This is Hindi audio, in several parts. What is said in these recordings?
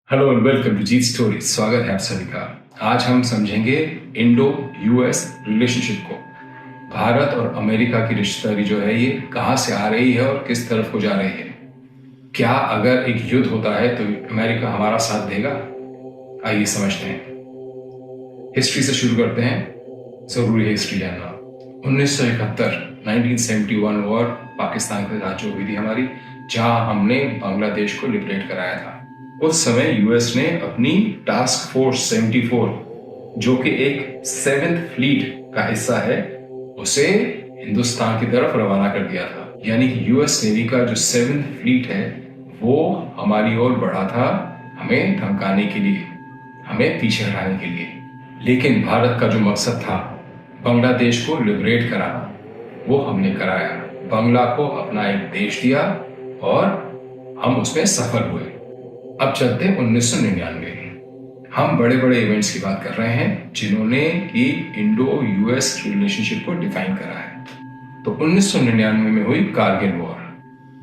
Hello and welcome to Jeet story. स्वागत है आप सभी का। आज हम समझेंगे इंडो यूएस रिलेशनशिप को। भारत और अमेरिका की रिश्तेदारी जो है ये कहाँ से आ रही है और किस तरफ को जा रही है। क्या अगर एक युद्ध होता है तो अमेरिका हमारा साथ देगा? आइए समझते हैं। हिस्ट्री से शुरू करते हैं। जरूरी है हिस्ट्री जानना। 1971 1971 वॉर पाकिस्तान के साथ जो हुई थी हमारी, जहां हमने बांग्लादेश को लिबरेट कराया था। उस समय यूएस ने अपनी टास्क फोर्स 74, जो कि एक 7th फ्लीट का हिस्सा है, उसे हिंदुस्तान की तरफ रवाना कर दिया था। यानी कि यूएस नेवी का जो 7th फ्लीट है वो हमारी ओर बढ़ा था, हमें धमकाने के लिए, हमें पीछे हटाने के लिए। लेकिन भारत का जो मकसद था बांग्लादेश को लिबरेट कराना, वो हमने कराया। बांग्ला को अपना एक देश दिया और हम उसमें सफल हुए। अब चलते हैं 1999। हम बड़े बड़े इवेंट्स की बात कर रहे हैं जिन्होंने कि इंडो यूएस रिलेशनशिप को डिफाइन करा है। तो 1999 में हुई कारगिल वॉर,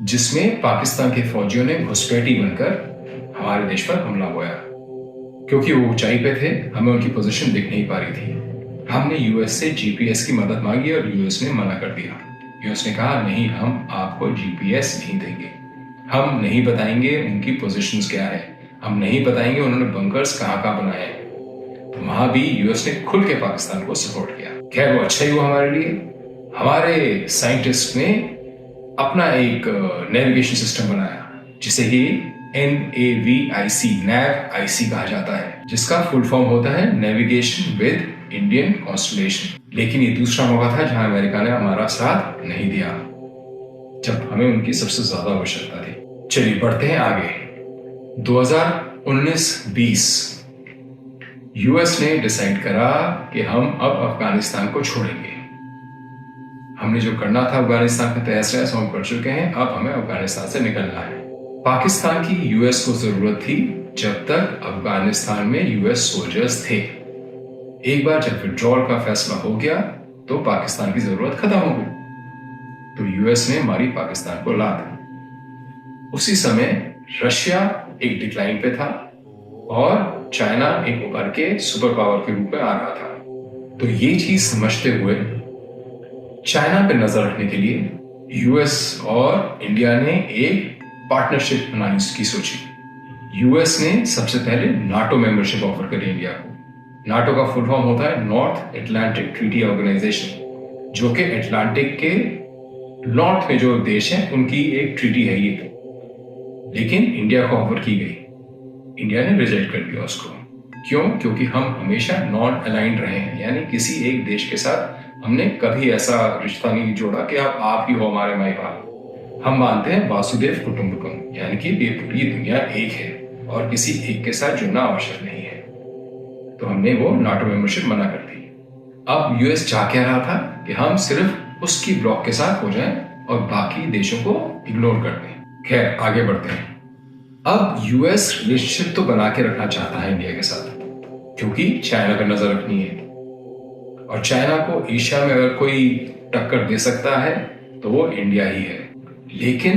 जिसमें पाकिस्तान के फौजियों ने घुसपैठी बनकर हमारे देश पर हमला बोया। क्योंकि वो ऊंचाई पे थे, हमें उनकी पोजीशन दिख नहीं पा रही थी। हमने यूएस से जीपीएस की मदद मांगी और यूएस ने मना कर दिया। यूएस ने कहा नहीं, हम आपको जीपीएस नहीं देंगे, हम नहीं बताएंगे उनकी पोजीशंस क्या है, हम नहीं बताएंगे उन्होंने बंकर्स कहाँ कहाँ बनाए हैं। तो वहां भी यूएस ने खुल के पाकिस्तान को सपोर्ट किया। खैर वो अच्छा ही हुआ हमारे लिए। हमारे साइंटिस्ट ने अपना एक नेविगेशन सिस्टम बनाया जिसे कि NAVIC कहा जाता है, जिसका फुल फॉर्म होता है नेविगेशन विद इंडियन कॉन्स्टलेशन। लेकिन ये दूसरा मौका था जहां अमेरिका ने हमारा साथ नहीं दिया, जब हमें उनकी सबसे ज्यादा आवश्यकता थी। चलिए बढ़ते हैं आगे। 2019-20 यूएस ने डिसाइड करा कि हम अब अफगानिस्तान को छोड़ेंगे। हमने जो करना था अफगानिस्तान का तहस नहस हम कर चुके हैं, अब हमें अफगानिस्तान से निकलना है। पाकिस्तान की यूएस को जरूरत थी जब तक अफगानिस्तान में यूएस सोल्जर्स थे। एक बार जब विड्रॉल का फैसला हो गया तो पाकिस्तान की जरूरत खत्म हो गई, तो यूएस ने मारी पाकिस्तान को लात। उसी समय रशिया एक डिक्लाइन पे था और चाइना एक उभर के सुपर पावर के रूप में आ रहा था। तो ये चीज समझते हुए चाइना पे नजर रखने के लिए यूएस और इंडिया ने एक पार्टनरशिप बनाने की सोची। यूएस ने सबसे पहले नाटो मेंबरशिप ऑफर करी इंडिया को। नाटो का फुल फॉर्म होता है नॉर्थ अटलांटिक ट्रीटी ऑर्गेनाइजेशन, जो कि अटलांटिक के नॉर्थ में जो देश हैं उनकी एक ट्रीटी है ये। लेकिन इंडिया को ऑफर की गई, इंडिया ने रिजेक्ट कर दिया उसको। क्यों? क्योंकि हम हमेशा नॉन अलाइंड रहे हैं, यानी किसी एक देश के साथ हमने कभी ऐसा रिश्ता नहीं जोड़ा कि आप ही हो हमारे माई बाप। हम मानते हैं वासुदेव कुटुंबकम, यानी कि ये पूरी दुनिया एक है और किसी एक के साथ जुड़ना आवश्यक नहीं है। तो हमने वो नाटो मेंबरशिप मना कर दी। अब यूएस चाह क्या रहा था कि हम सिर्फ उसकी ब्लॉक के साथ हो जाएं और बाकी देशों को इग्नोर कर दें। खैर आगे बढ़ते हैं। अब यूएस रिलेशनशिप तो बना के रखना चाहता है इंडिया के साथ, क्योंकि चाइना पर नजर रखनी है और चाइना को एशिया में अगर कोई टक्कर दे सकता है तो वो इंडिया ही है। लेकिन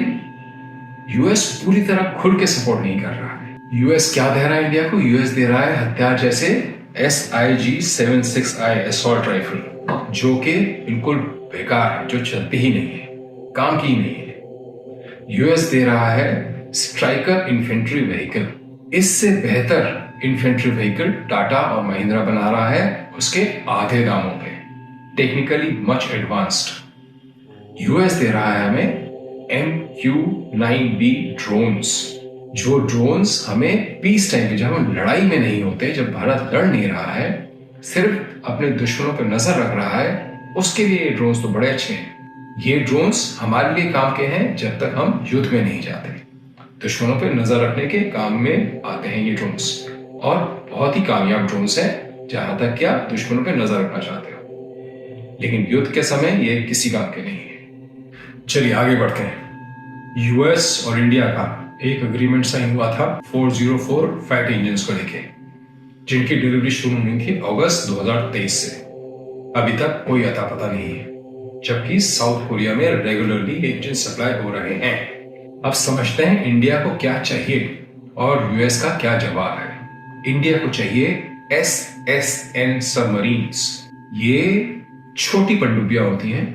यूएस पूरी तरह खुल के सपोर्ट नहीं कर रहा है। यूएस क्या दे रहा है इंडिया को? यूएस दे रहा है हथियार जैसे SIG-76I असॉल्ट राइफल, जो कि बिल्कुल बेकार है, जो चलती ही नहीं है, काम की ही नहीं है। यूएस दे रहा है स्ट्राइकर इन्फेंट्री व्हीकल। इससे बेहतर इन्फेंट्री व्हीकल टाटा और महिंद्रा बना रहा है उसके आधे दामों पे, technically much advanced. US they रहा है हमें MQ-9B ड्रोन्स, जो ड्रोन्स हमें पीस टाइम पे, जब हम लड़ाई में नहीं होते, जब भारत लड़ नहीं रहा है, सिर्फ अपने दुश्मनों पर नजर रख रहा है, उसके लिए ये ड्रोन्स तो बड़े अच्छे हैं। ये ड्रोन्स हमारे लिए काम के हैं जब तक हम युद्ध में नहीं जाते। दुश्मनों पर नजर रखने के काम में आते हैं ये ड्रोन्स, और बहुत ही कामयाब ड्रोन्स हैं जहां तक कि आप दुश्मनों पर नजर रखना चाहते हो। लेकिन युद्ध के समय ये किसी काम के नहीं है। चलिए आगे बढ़ते हैं। यूएस और इंडिया का एक एग्रीमेंट साइन हुआ था 404 फाइटर इंजन्स को लेके, जिनकी डिलीवरी शुरू हुई थी अगस्त 2023 से। अभी तक कोई अता पता नहीं है, जबकि साउथ कोरिया में रेगुलरली इंजन सप्लाई हो रहे हैं। अब समझते हैं इंडिया को क्या चाहिए और यूएस का क्या जवाब है। इंडिया को चाहिए SSN सबमरीन्स। ये छोटी पनडुब्बियां होती हैं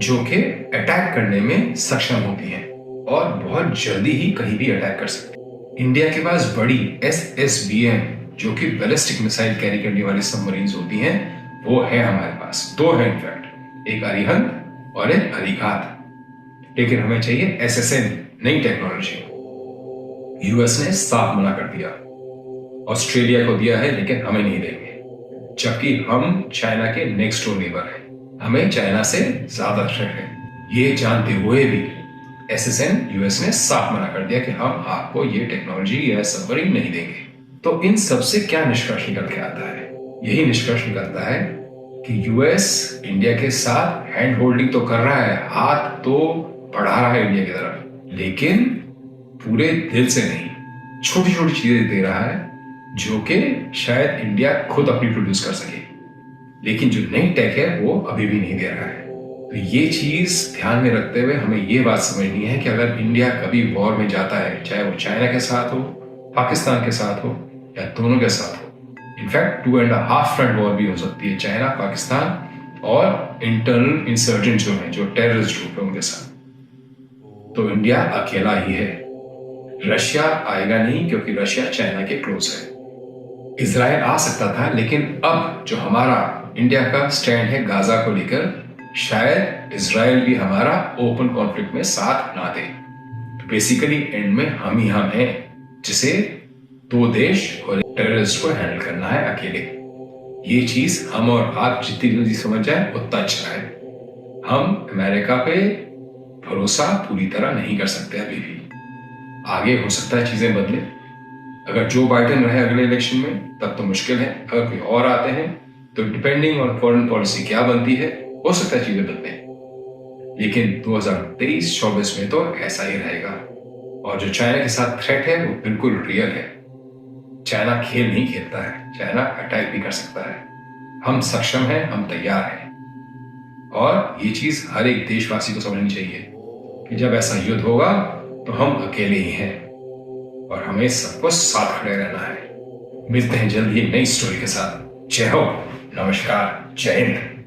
जो कि अटैक करने में सक्षम होती हैं और बहुत जल्दी ही कहीं भी अटैक कर सकती हैं। इंडिया के पास बड़ी SSBM जो कि बैलिस्टिक मिसाइल कैरी करने वाली सबमरीन्स होती हैं, वो है हमारे पास। दो है इनफैक्ट, एक अरिहंत और एक अरिघात। लेकिन हमें चाहिए SSN, नई टेक्नोलॉजी। यूएस ने साफ मना कर दिया। ऑस्ट्रेलिया को दिया है लेकिन हमें नहीं देंगे, जबकि हम चाइना के नेक्स्ट डोर नेबर हैं। हमें चाइना से ज्यादा थ्रेट है। ये जानते हुए भी SSN यूएस ने साफ मना कर दिया कि हम आपको ये टेक्नोलॉजी या सबमरीन नहीं देंगे। तो इन सब से क्या निष्कर्ष निकल के आता है? यही निष्कर्ष निकलता है कि यूएस इंडिया के साथ हैंड होल्डिंग तो कर रहा है, हाथ तो बढ़ा रहा है इंडिया की तरफ, लेकिन पूरे दिल से नहीं। छोटी छोटी चीजें दे रहा है जो कि शायद इंडिया खुद अपनी प्रोड्यूस कर सके, लेकिन जो नई टेक है वो अभी भी नहीं दे रहा है। तो ये चीज ध्यान में रखते हुए हमें ये बात समझनी है कि अगर इंडिया कभी वॉर में जाता है, चाहे वो चाइना के साथ हो, पाकिस्तान के साथ हो या दोनों के साथ हो, इनफैक्ट 2.5 फ्रंट वॉर भी हो सकती है, चाइना, पाकिस्तान और इंटरनल इंसर्जेंट जो है, जो टेररिस्ट ग्रुप है उनके साथ, तो इंडिया अकेला ही है। रशिया आएगा नहीं क्योंकि रशिया चाइना के क्लोज है। इजराइल आ सकता था, लेकिन अब जो हमारा इंडिया का स्टैंड है गाजा को लेकर, शायद इजराइल भी हमारा ओपन कॉन्फ्लिक्ट में साथ ना दे। तो बेसिकली एंड में हम ही हम हैं जिसे दो देश और टेररिस्ट को हैंडल करना है अकेले। ये चीज हम और आप जितनी जल्दी समझ जाए उतना अच्छा है। हम अमेरिका पे भरोसा पूरी तरह नहीं कर सकते अभी भी। आगे हो सकता है चीजें बदले। अगर जो बाइडेन रहे अगले इलेक्शन में तब तो मुश्किल है, अगर कोई और आते हैं तो डिपेंडिंग ऑन फॉरेन पॉलिसी क्या बनती है, हो सकता है चीजें बदले। लेकिन 2023-24 में तो ऐसा ही रहेगा। और जो चाइना के साथ थ्रेट है वो बिल्कुल रियल है। चाइना खेल नहीं खेलता है, चाइना अटैक भी कर सकता है। हम सक्षम हैं, हम तैयार हैं। और ये चीज हर एक देशवासी को समझनी चाहिए कि जब ऐसा युद्ध होगा तो हम अकेले ही हैं और हमें सबको साथ खड़े रहना है। मिलते हैं जल्द ही नई स्टोरी के साथ। जय हो, नमस्कार, जय हिंद।